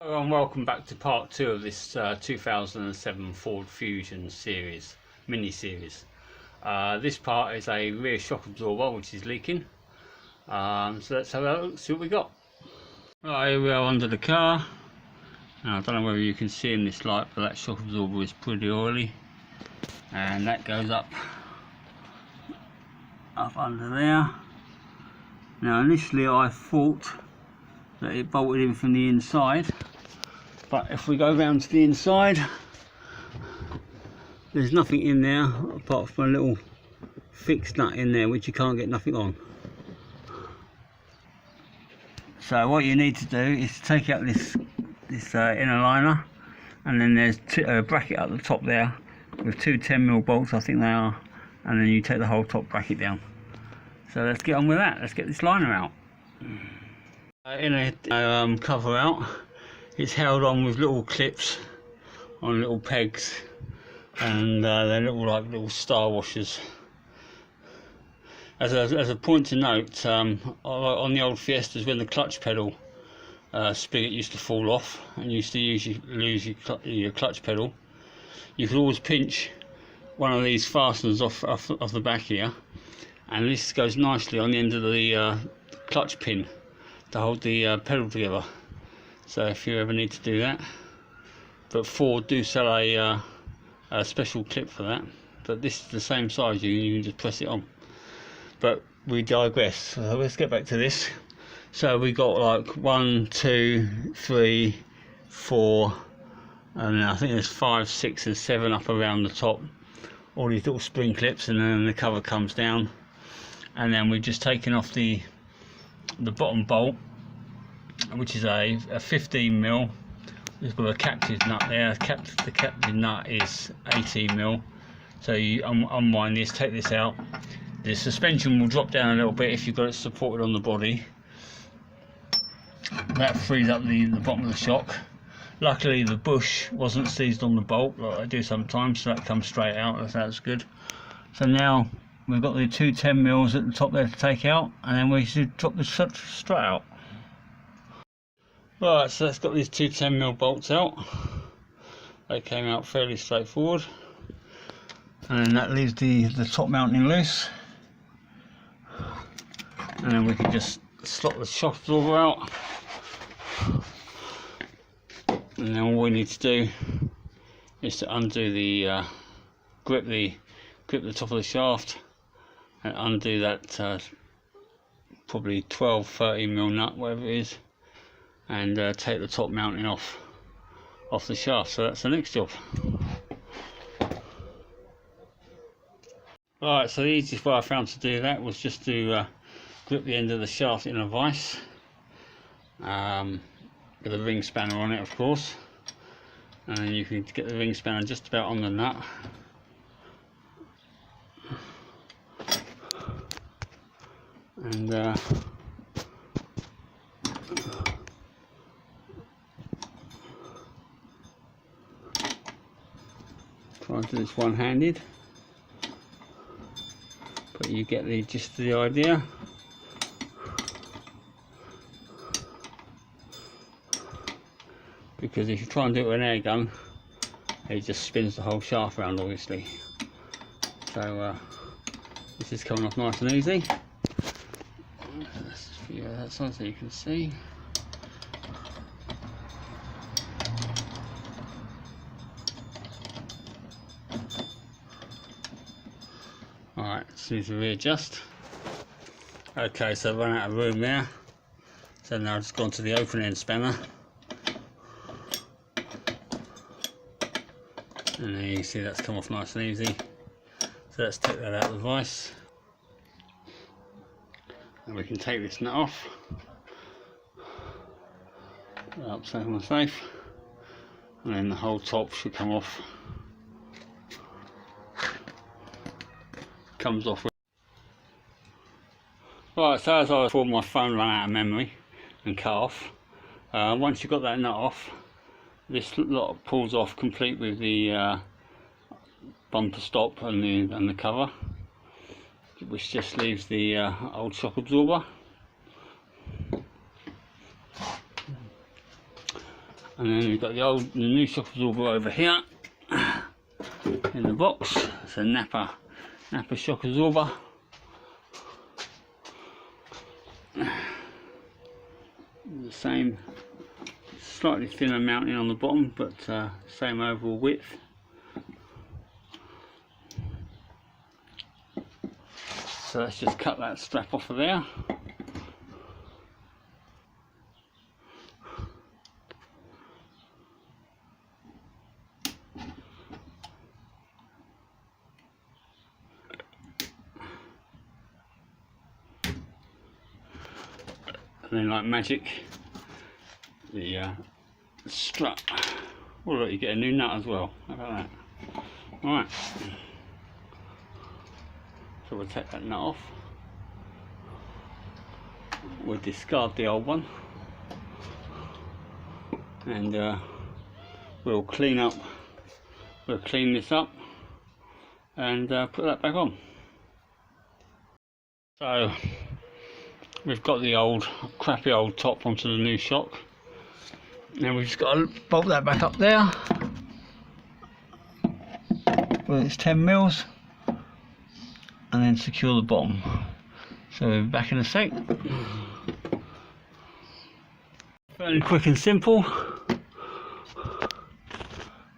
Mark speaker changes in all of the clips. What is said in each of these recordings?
Speaker 1: Hello and welcome back to part 2 of this 2007 Ford Fusion series, mini-series. This part is a rear shock absorber which is leaking. So let's have a look, see what we got. Right, here we are under the car. Now, I don't know whether you can see in this light, but that shock absorber is pretty oily. And that goes up under there. Now initially I thought that it bolted in from the inside. But if we go round to the inside, there's nothing in there apart from a little fixed nut in there which you can't get nothing on. So what you need to do is to take out this inner liner, and then there's a bracket at the top there with two 10mm bolts, I think they are, and then you take the whole top bracket down. So let's get on with that. Let's get this liner out. Inner cover out. It's held on with little clips on little pegs, and they're little star washers. As a point to note, on the old Fiestas, when the clutch pedal spigot used to fall off and you used to lose your clutch pedal, you could always pinch one of these fasteners off the back here, and this goes nicely on the end of the clutch pin to hold the pedal together. So if you ever need to do that, but Ford do sell a special clip for that, but this is the same size, you can just press it on. But we digress, so let's get back to this. So we got like 1, 2, 3, 4, and I think there's 5, 6 and 7 up around the top, all these little spring clips, and then the cover comes down, and then we've just taken off the bottom bolt, which is a 15mm. It's got a captive nut there. The captive nut is 18mm. So you unwind this, take this out. The suspension will drop down a little bit if you've got it supported on the body. That frees up the bottom of the shock. Luckily the bush wasn't seized on the bolt like I do sometimes, so that comes straight out. That's good. So now we've got the two 10mm at the top there to take out, and then we should drop the strut out. Right, so that's got these two 10mm bolts out. They came out fairly straightforward, and then that leaves the top mounting loose, and then we can just slot the shock absorber out, and then all we need to do is to undo the grip the top of the shaft and undo that probably 12-13mm nut, whatever it is, and take the top mounting off the shaft. So that's the next job. Right, so the easiest way I found to do that was just to grip the end of the shaft in a vise, with a ring spanner on it, of course, and then you can get the ring spanner just about on the nut, and try to do this one-handed, but you get the gist of the idea. Because if you try and do it with an air gun, it just spins the whole shaft around, obviously. So this is coming off nice and easy. Let's just view that side so you can see. Alright, just need to readjust. Okay, so I've run out of room there. So now I've just gone to the open end spanner. And there you can see that's come off nice and easy. So let's take that out of the vise. And we can take this nut off. Up safe and safe. And then the whole top should come off. Comes off. Right, so as I thought, my phone ran out of memory and cut off. Once you've got that nut off, this lot pulls off complete with the bumper stop and the cover, which just leaves the old shock absorber. And then we've got the new shock absorber over here in the box. It's a Napa shock absorber. The same, slightly thinner mounting on the bottom, but same overall width. So let's just cut that strap off of there. And then, like magic, the strut. Oh look, you get a new nut as well. How about that? Alright. So we'll take that nut off. We'll discard the old one. And we'll clean this up and put that back on. So we've got the crappy old top onto the new shock. Now we've just got to bolt that back up there. Well, it's 10 mils, and then secure the bottom. So we're back in a sec. Fairly quick and simple.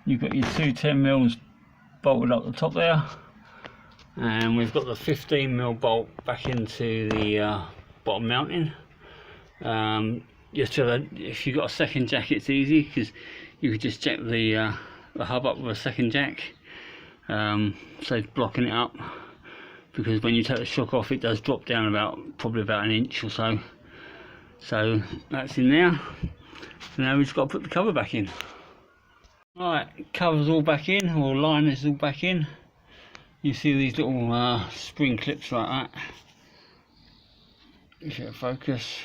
Speaker 1: You've got your two 10 mils bolted up the top there, and we've got the 15 mil bolt back into the bottom mounting. If you've got a second jack, it's easy because you could just jack the hub up with a second jack. Saves blocking it up, because when you take the shock off, it does drop down probably about an inch or so. So that's in there. So now we've just got to put the cover back in. Alright, cover's all back in, or liners all back in. You see these little spring clips like that. If you focus.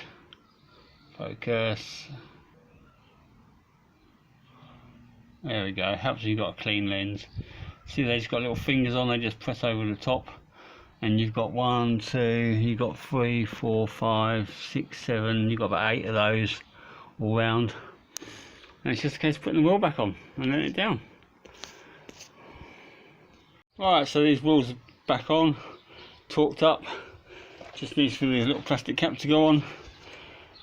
Speaker 1: There we go. Helps you've got a clean lens. See, they've got little fingers on. They just press over the top, and you've got 1, 2, you've got 3, 4, 5, 6, 7. You've got about 8 of those all round. And it's just a case of putting the wheel back on and letting it down. Alright, so these wheels are back on, torqued up. Just needs for the little plastic cap to go on.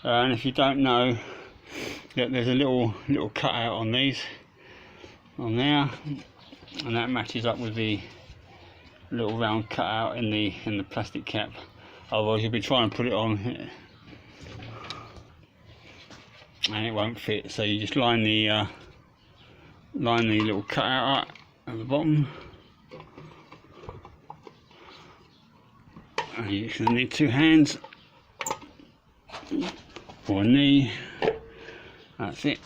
Speaker 1: And if you don't know, there's a little cutout on these, on there, and that matches up with the little round cutout in the plastic cap. Otherwise, you'll be trying to put it on, and it won't fit. So you just line the little cutout up at the bottom. And you're going to need 2 hands or a knee. That's it.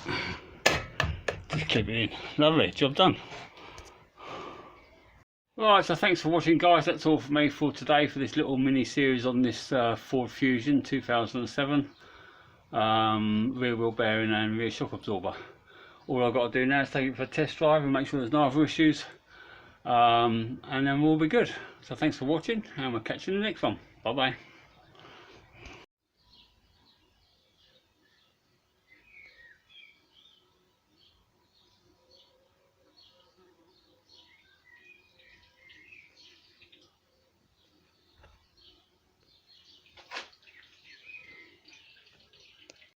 Speaker 1: Just clip it in. Lovely, job done. Alright, so thanks for watching, guys. That's all for me for today, for this little mini series on this Ford Fusion 2007 rear wheel bearing and rear shock absorber. All I've got to do now is take it for a test drive and make sure there's no other issues, and then we'll be good. So thanks for watching, and we'll catch you in the next one. Bye bye.